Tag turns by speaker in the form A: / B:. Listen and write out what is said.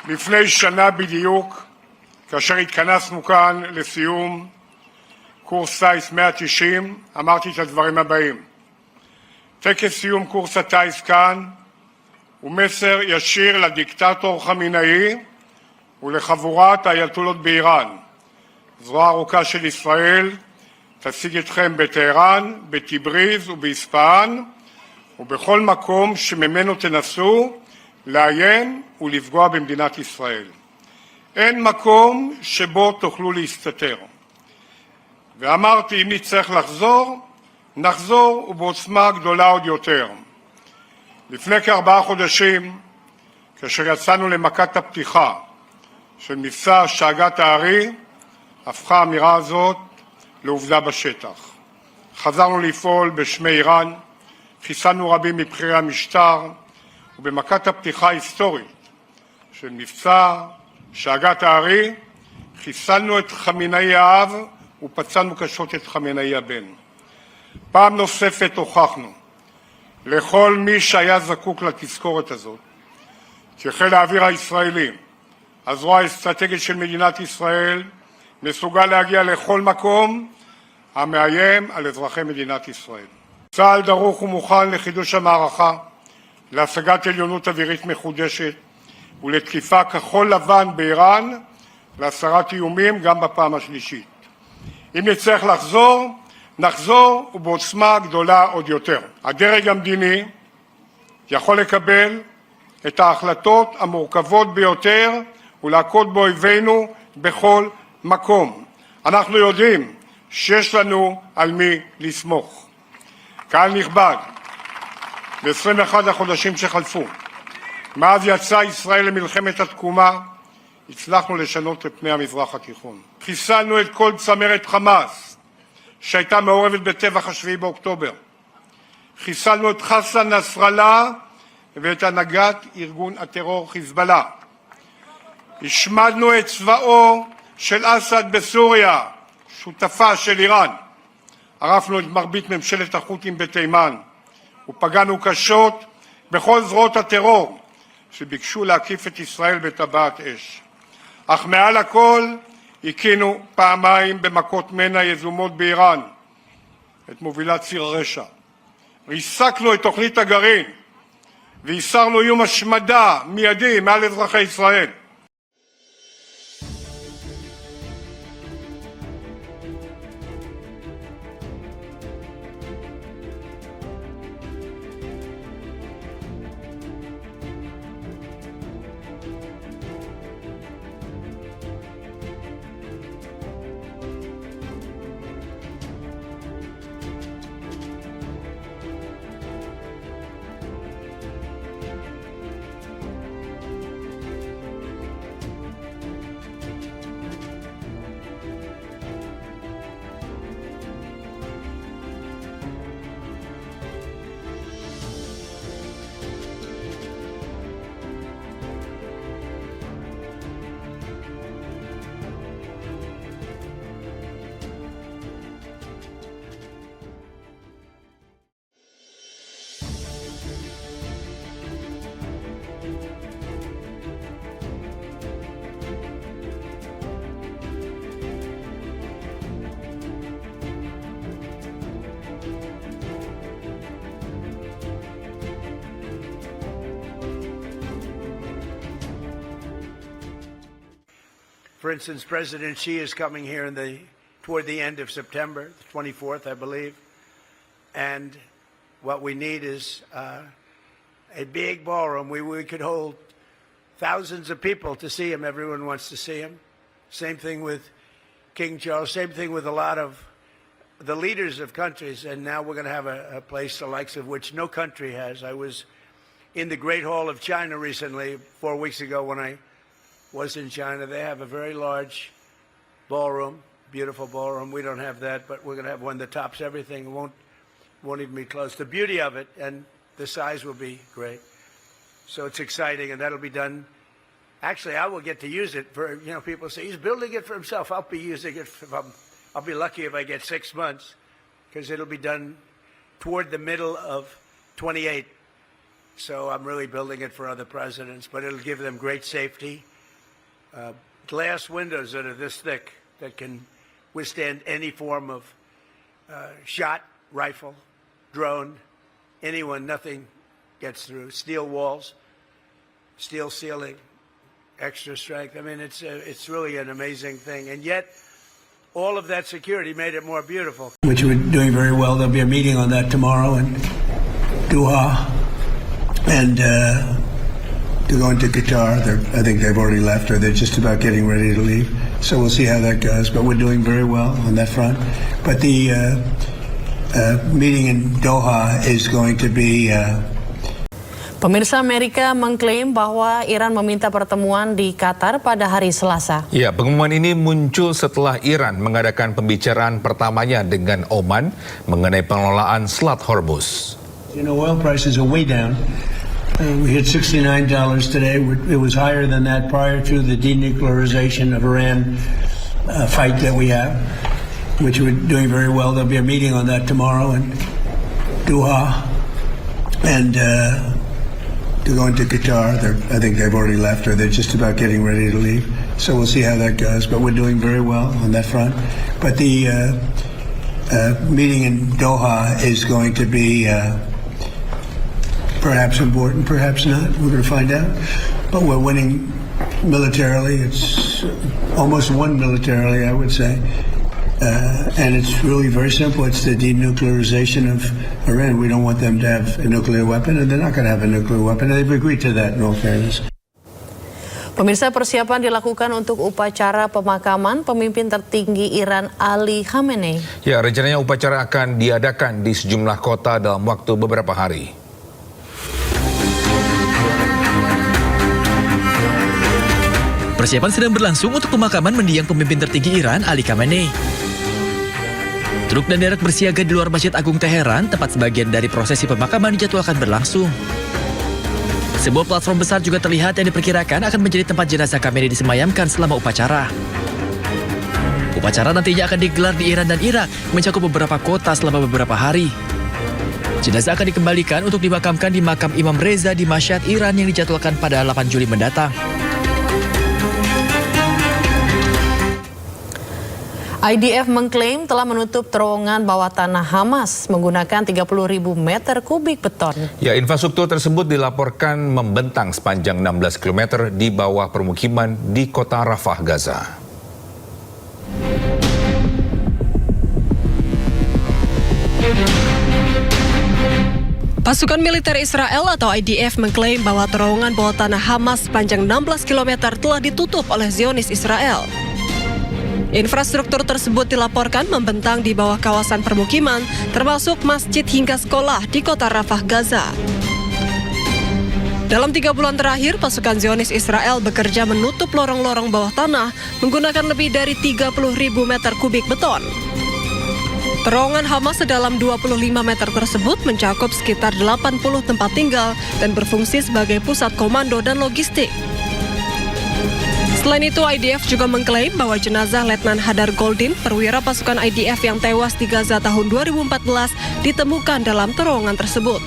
A: לפני שנה בדיוק, כאשר התכנסנו כאן לסיום קורס טיס 190, אמרתי את הדברים הבאים: טקס סיום קורס הטיס כאן הוא מסר ישיר לדיקטטור חמינאי ולחבורת האייתולות באיראן. זרוע ארוכה של ישראל תשיג אתכם בטהרן, בטיבריז ובאספהאן ובכל מקום שממנו תנסו לאיים ולפגוע במדינת ישראל. אין מקום שבו תוכלו להסתתר. ואמרתי, אם נצטרך לחזור, נחזור ובעוצמה גדולה עוד יותר. לפני כ4 חודשים, כאשר יצאנו למכת הפתיחה של מבצע שאגת הארי, הפכה האמירה הזאת לעובדה בשטח. חזרנו לפעול בשמי איראן, חיסלנו רבים מבכירי המשטר, ובמכת הפתיחה ההיסטורית של מבצע שאגת הארי חיסלנו את חמינאי האב ופצענו קשות את חמינאי הבן. פעם נוספת הוכחנו לכל מי שהיה זקוק לתזכורת הזאת כי חיל האוויר הישראלי, הזרוע האסטרטגית של מדינת ישראל, מסוגל להגיע לכל מקום המאיים על אזרחי מדינת ישראל. צה"ל דרוך ומוכן לחידוש המערכה, להשגת עליונות אווירית מחודשת ולתקיפה כחול לבן באיראן, להסרת איומים גם בפעם השלישית. אם נצטרך לחזור, נחזור ובעוצמה גדולה עוד יותר. הדרג המדיני יכול לקבל את ההחלטות המורכבות ביותר ולהכות באויבינו בכל מקום. אנחנו יודעים שיש לנו על מי לסמוך. קהל נכבד, ב-21 החודשים שחלפו, מאז יצאה ישראל למלחמת התקומה, הצלחנו לשנות את פני המזרח התיכון. חיסלנו את כל צמרת חמאס שהייתה מעורבת בטבח 7 באוקטובר. חיסלנו את חסן נסראללה ואת הנהגת ארגון הטרור חיזבאללה. השמדנו את צבאו של אסד בסוריה, שותפה של איראן. ערפנו את מרבית ממשלת החות'ים בתימן ופגענו קשות בכל זרועות הטרור שביקשו להקיף את ישראל בטבעת אש. אך מעל הכל הכינו פעמיים במכות מנע יזומות באיראן את מובילת ציר הרשע. ריסקנו את תוכנית הגרעין והסרנו איום השמדה מיידי מעל אזרחי ישראל.
B: For instance, President Xi is coming here toward the end of September, the 24th, I believe. And what we need is a big ballroom where we could hold thousands of people to see him. Everyone wants to see him. Same thing with King Charles. Same thing with a lot of the leaders of countries. And now we're going to have a place the likes of which no country has. I was in the Great Hall of China recently, 4 weeks ago when I was in China. They have a very large ballroom, beautiful ballroom. We don't have that, but we're going to have one that tops everything. It won't even be close. The beauty of it and the size will be great. So it's exciting, and that'll be done. Actually, I will get to use it for, people say he's building it for himself. I'll be using it. I'll be lucky if I get 6 months, because it'll be done toward the middle of 28. So I'm really building it for other presidents, but it'll give them great safety. glass windows that are this thick that can withstand any form of shot, rifle, drone, anyone, nothing gets through. Steel walls, steel ceiling, extra strength. I mean, it's really an amazing thing. And yet, all of that security made it more beautiful. Which we're doing very well. There'll be a meeting on that tomorrow in Doha. And to go into Qatar. I think they've already left, or they're just about getting ready to leave. So we'll see how that goes. But we're doing very well on that front. But the meeting in Doha is going to be.
C: Pemirsa, Amerika mengklaim bahwa Iran meminta pertemuan di Qatar pada hari Selasa.
D: Ya, pengumuman ini muncul setelah Iran mengadakan pembicaraan pertamanya dengan Oman mengenai pengelolaan Selat Hormuz.
B: You know, oil prices are way down. We hit $69 today. It was higher than that prior to the denuclearization of Iran fight that we have, which we're doing very well. There'll be a meeting on that tomorrow in Doha. And to go into Qatar. I think they've already left, or they're just about getting ready to leave. So we'll see how that goes. But we're doing very well on that front. But the meeting in Doha is going to be perhaps important, perhaps not. We're going to find out. But we're winning militarily. It's almost won militarily, I would say. And it's really very simple. It's the denuclearization of Iran. We don't want them to have a nuclear weapon, and they're not going to have a nuclear weapon. And they've agreed to that, in all fairness.
C: Pemirsa, persiapan dilakukan untuk upacara pemakaman pemimpin tertinggi Iran Ali Khamenei.
D: Ya, rencananya upacara akan diadakan di sejumlah kota dalam waktu beberapa hari.
E: Persiapan sedang berlangsung untuk pemakaman mendiang pemimpin tertinggi Iran Ali Khamenei. Truk dan derek bersiaga di luar Masjid Agung Teheran, tempat sebagian dari prosesi pemakaman dijadwalkan berlangsung. Sebuah platform besar juga terlihat yang diperkirakan akan menjadi tempat jenazah Khamenei disemayamkan selama upacara. Upacara nantinya akan digelar di Iran dan Irak, mencakup beberapa kota selama beberapa hari. Jenazah akan dikembalikan untuk dimakamkan di makam Imam Reza di Mashhad, Iran yang dijadwalkan pada 8 Juli mendatang.
C: IDF mengklaim telah menutup terowongan bawah tanah Hamas menggunakan 30.000 meter kubik beton.
D: Ya, infrastruktur tersebut dilaporkan membentang sepanjang 16 km di bawah permukiman di kota Rafah, Gaza.
F: Pasukan militer Israel atau IDF mengklaim bahwa terowongan bawah tanah Hamas sepanjang 16 km telah ditutup oleh Zionis Israel. Infrastruktur tersebut dilaporkan membentang di bawah kawasan permukiman, termasuk masjid hingga sekolah di kota Rafah, Gaza. Dalam 3 bulan terakhir, pasukan Zionis Israel bekerja menutup lorong-lorong bawah tanah menggunakan lebih dari 30.000 meter kubik beton. Terowongan Hamas sedalam 25 meter tersebut mencakup sekitar 80 tempat tinggal dan berfungsi sebagai pusat komando dan logistik. Selain itu, IDF juga mengklaim bahwa jenazah Letnan Hadar Goldin, perwira pasukan IDF yang tewas di Gaza tahun 2014, ditemukan dalam terowongan tersebut.